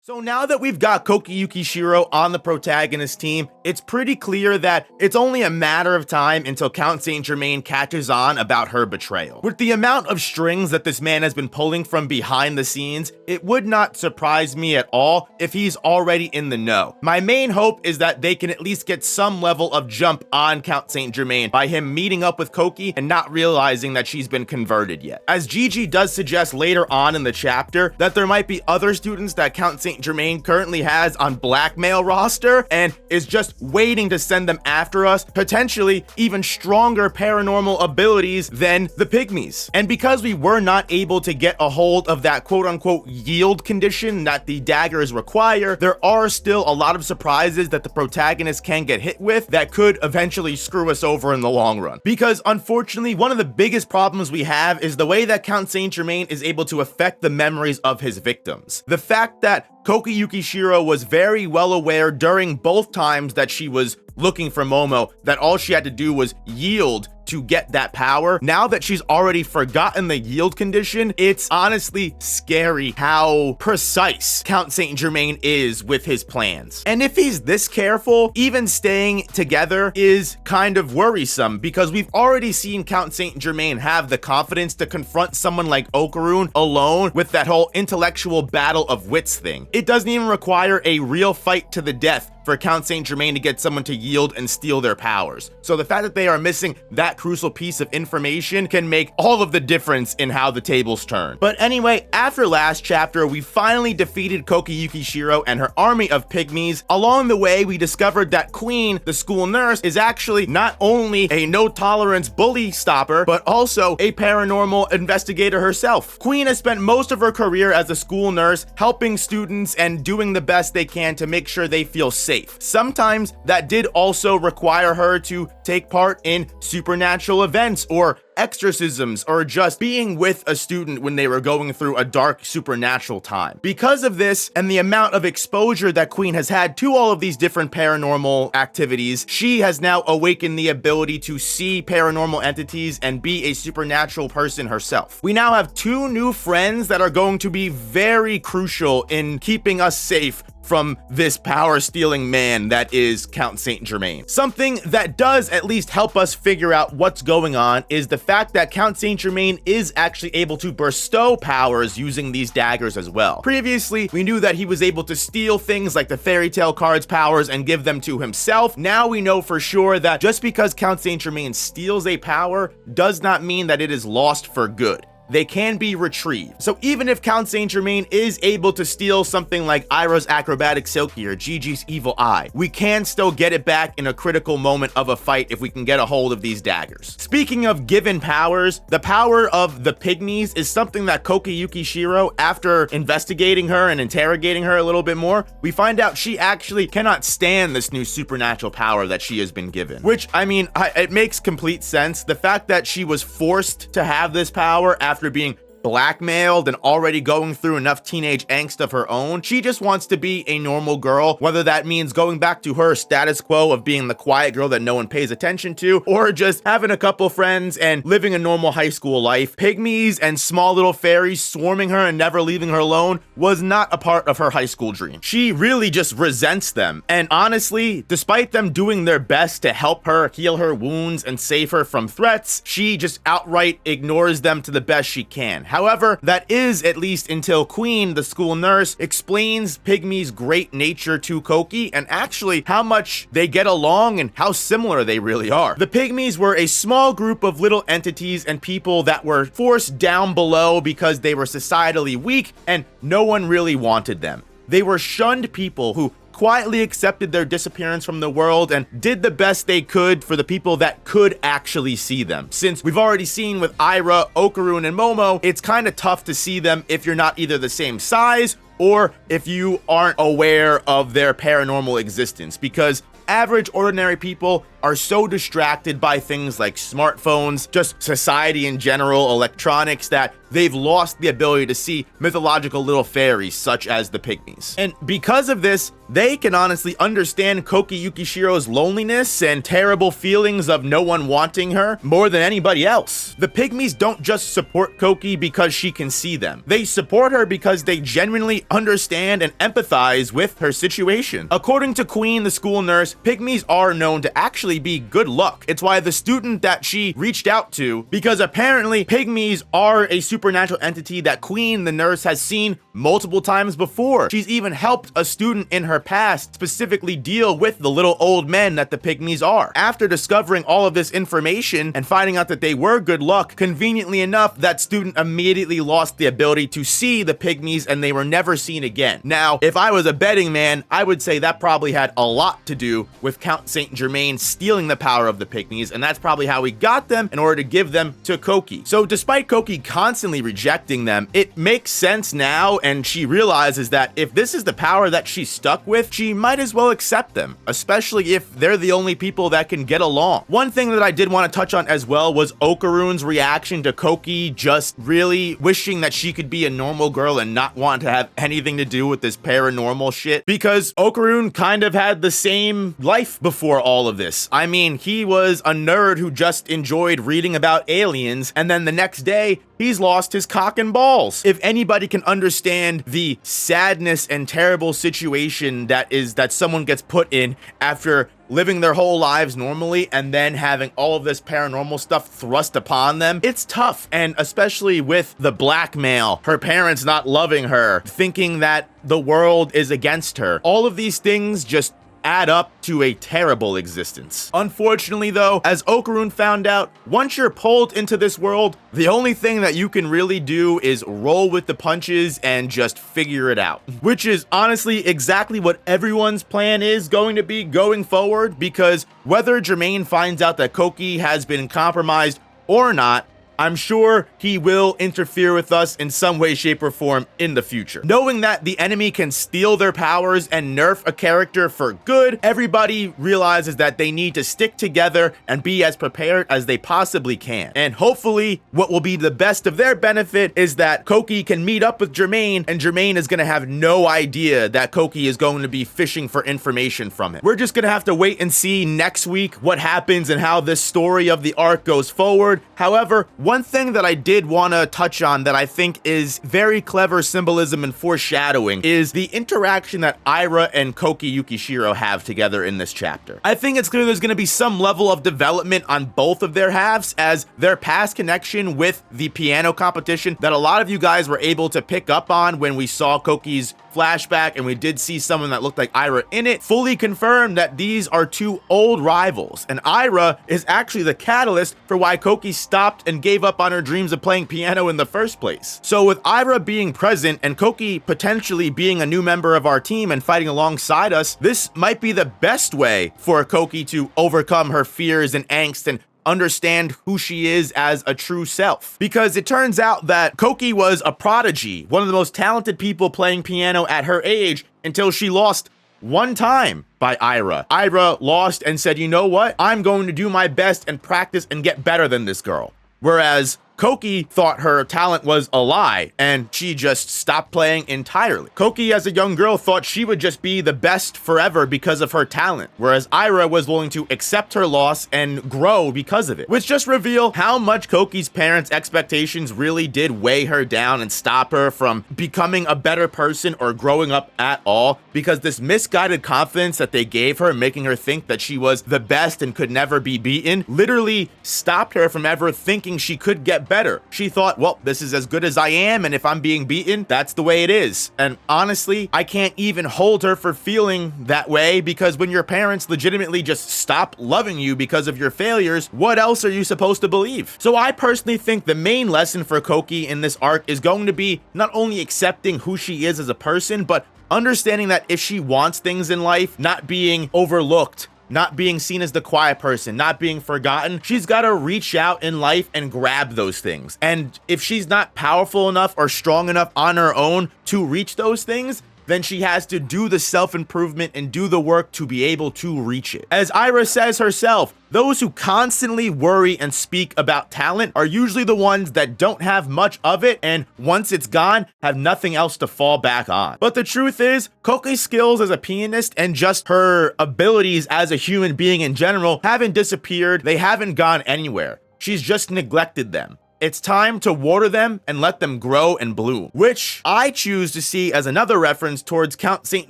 So now that we've got Kokiyuki Shiro on the protagonist team, it's pretty clear that it's only a matter of time until Count Saint Germain catches on about her betrayal. With the amount of strings that this man has been pulling from behind the scenes, it would not surprise me at all if he's already in the know. My main hope is that they can at least get some level of jump on Count Saint Germain by him meeting up with Koki and not realizing that she's been converted yet. As Gigi does suggest later on in the chapter that there might be other students that Count Saint Germain currently has on blackmail roster and is just waiting to send them after us, potentially even stronger paranormal abilities than the Pygmies. And because we were not able to get a hold of that quote-unquote yield condition that the daggers require, there are still a lot of surprises that the protagonist can get hit with that could eventually screw us over in the long run. Because unfortunately, one of the biggest problems we have is the way that Count Saint Germain is able to affect the memories of his victims. The fact that Kokiyuki Shiro was very well aware during both times that she was looking for Momo that all she had to do was yield to get that power. Now that she's already forgotten the yield condition, it's honestly scary how precise Count Saint Germain is with his plans. And if he's this careful, even staying together is kind of worrisome because we've already seen Count Saint Germain have the confidence to confront someone like Okarun alone with that whole intellectual battle of wits thing. It doesn't even require a real fight to the death for Count Saint Germain to get someone to yield and steal their powers. So the fact that they are missing that crucial piece of information can make all of the difference in how the tables turn. But anyway, after last chapter, we finally defeated Kokiyuki Shiro and her army of pygmies. Along the way, we discovered that Queen, the school nurse, is actually not only a no-tolerance bully stopper, but also a paranormal investigator herself. Queen has spent most of her career as a school nurse, helping students and doing the best they can to make sure they feel safe. Sometimes that did also require her to take part in supernatural events or exorcisms or just being with a student when they were going through a dark supernatural time. Because of this and the amount of exposure that Queen has had to all of these different paranormal activities, she has now awakened the ability to see paranormal entities and be a supernatural person herself. We now have two new friends that are going to be very crucial in keeping us safe from this power-stealing man that is Count Saint Germain. Something that does at least help us figure out what's going on is the fact that Count Saint Germain is actually able to bestow powers using these daggers as well. Previously, we knew that he was able to steal things like the fairy tale cards powers and give them to himself. Now we know for sure that just because Count Saint Germain steals a power does not mean that it is lost for good. They can be retrieved. So even if Count Saint Germain is able to steal something like Ira's acrobatic silky or Gigi's evil eye, we can still get it back in a critical moment of a fight if we can get a hold of these daggers. Speaking of given powers, the power of the pygmies is something that Kokiyuki Shiro, after investigating her and interrogating her a little bit more, we find out she actually cannot stand this new supernatural power that she has been given. Which, I mean, it makes complete sense. The fact that she was forced to have this power after being blackmailed and already going through enough teenage angst of her own, she just wants to be a normal girl, whether that means going back to her status quo of being the quiet girl that no one pays attention to, or just having a couple friends and living a normal high school life. Pygmies and small little fairies swarming her and never leaving her alone was not a part of her high school dream. She really just resents them, and honestly, despite them doing their best to help her heal her wounds and save her from threats, she just outright ignores them to the best she can. However, that is at least until Queen, the school nurse, explains Pygmy's great nature to Koki and actually how much they get along and how similar they really are. The Pygmies were a small group of little entities and people that were forced down below because they were societally weak and no one really wanted them. They were shunned people who quietly accepted their disappearance from the world and did the best they could for the people that could actually see them. Since we've already seen with Ira, Okarun, and Momo, it's kind of tough to see them if you're not either the same size or if you aren't aware of their paranormal existence, because average ordinary people are so distracted by things like smartphones, just society in general, electronics, that they've lost the ability to see mythological little fairies such as the Pygmies. And because of this, they can honestly understand Koki Yukishiro's loneliness and terrible feelings of no one wanting her more than anybody else. The Pygmies don't just support Koki because she can see them. They support her because they genuinely understand and empathize with her situation. According to Queen, the school nurse, Pygmies are known to actually be good luck. It's why the student that she reached out to, because apparently Pygmies are a supernatural entity that Queen, the nurse, has seen multiple times before. She's even helped a student in her past specifically deal with the little old men that the Pygmies are. After discovering all of this information and finding out that they were good luck, conveniently enough, that student immediately lost the ability to see the Pygmies and they were never seen again. Now, if I was a betting man, I would say that probably had a lot to do with Count Saint Germain stealing the power of the Pygmies, and that's probably how he got them in order to give them to Koki. So despite Koki constantly rejecting them, it makes sense now, and she realizes that if this is the power that she's stuck with, she might as well accept them, especially if they're the only people that can get along. One thing that I did want to touch on as well was Okarune's reaction to Koki just really wishing that she could be a normal girl and not want to have anything to do with this paranormal shit, because Okarune kind of had the same life before all of this. I mean, he was a nerd who just enjoyed reading about aliens, and then the next day, he's lost his cock and balls. If anybody can understand the sadness and terrible situation that someone gets put in after living their whole lives normally and then having all of this paranormal stuff thrust upon them, it's tough. And especially with the blackmail, her parents not loving her, thinking that the world is against her, all of these things just add up to a terrible existence. Unfortunately though, as Okarune found out, once you're pulled into this world, the only thing that you can really do is roll with the punches and just figure it out. Which is honestly exactly what everyone's plan is going to be going forward, because whether Germain finds out that Koki has been compromised or not, I'm sure he will interfere with us in some way, shape, or form in the future. Knowing that the enemy can steal their powers and nerf a character for good, everybody realizes that they need to stick together and be as prepared as they possibly can. And hopefully, what will be the best of their benefit is that Koki can meet up with Germain, and Germain is gonna have no idea that Koki is going to be fishing for information from him. We're just gonna have to wait and see next week what happens and how this story of the arc goes forward. However, one thing that I did want to touch on that I think is very clever symbolism and foreshadowing is the interaction that Ira and Koki Yukishiro have together in this chapter. I think it's clear there's going to be some level of development on both of their halves, as their past connection with the piano competition that a lot of you guys were able to pick up on when we saw Koki's flashback and we did see someone that looked like Ira in it, fully confirmed that these are two old rivals, and Ira is actually the catalyst for why Koki stopped and gave up on her dreams of playing piano in the first place. So with Ira being present and Koki potentially being a new member of our team and fighting alongside us, this might be the best way for Koki to overcome her fears and angst and understand who she is as a true self. Because it turns out that Koki was a prodigy, one of the most talented people playing piano at her age, until she lost one time by Ira. Ira lost and said, you know what? I'm going to do my best and practice and get better than this girl. Whereas Koki thought her talent was a lie, and she just stopped playing entirely. Koki, as a young girl, thought she would just be the best forever because of her talent, whereas Ira was willing to accept her loss and grow because of it, which just reveal how much Koki's parents' expectations really did weigh her down and stop her from becoming a better person or growing up at all, because this misguided confidence that they gave her, making her think that she was the best and could never be beaten, literally stopped her from ever thinking she could get better. She thought, well, this is as good as I am, and if I'm being beaten, that's the way it is. And honestly, I can't even hold her for feeling that way, because when your parents legitimately just stop loving you because of your failures, what else are you supposed to believe? So I personally think the main lesson for Koki in this arc is going to be not only accepting who she is as a person, but understanding that if she wants things in life, not being overlooked, not being seen as the quiet person, not being forgotten, she's got to reach out in life and grab those things. And if she's not powerful enough or strong enough on her own to reach those things, then she has to do the self-improvement and do the work to be able to reach it. As Ira says herself, those who constantly worry and speak about talent are usually the ones that don't have much of it, and once it's gone, have nothing else to fall back on. But the truth is, Koko's skills as a pianist and just her abilities as a human being in general haven't disappeared. They haven't gone anywhere. She's just neglected them. It's time to water them and let them grow and bloom, which I choose to see as another reference towards Count Saint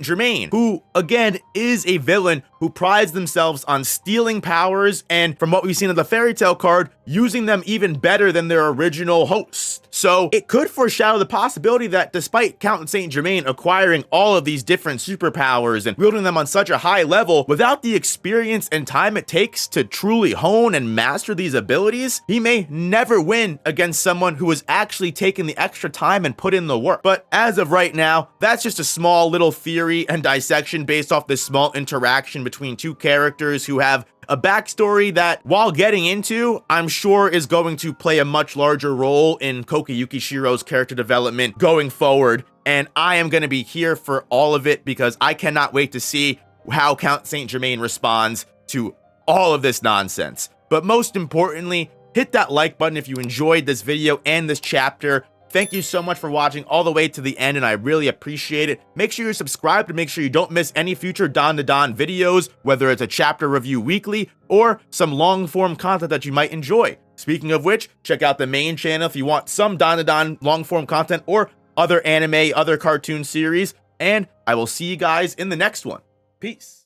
Germain, who again is a villain who prides themselves on stealing powers and, from what we've seen of the fairy tale card, using them even better than their original host. So it could foreshadow the possibility that despite Count Saint Germain acquiring all of these different superpowers and wielding them on such a high level, without the experience and time it takes to truly hone and master these abilities, he may never win against someone who has actually taken the extra time and put in the work. But as of right now, that's just a small little theory and dissection based off this small interaction between two characters who have a backstory that, while getting into, I'm sure is going to play a much larger role in Koko Yukishiro's character development going forward. And I am going to be here for all of it because I cannot wait to see how Count Saint Germain responds to all of this nonsense. But most importantly, hit that like button if you enjoyed this video and this chapter. Thank you so much for watching all the way to the end, and I really appreciate it. Make sure you subscribe to make sure you don't miss any future DanDaDan videos, whether it's a chapter review weekly or some long-form content that you might enjoy. Speaking of which, check out the main channel if you want some DanDaDan long-form content or other anime, other cartoon series, and I will see you guys in the next one. Peace.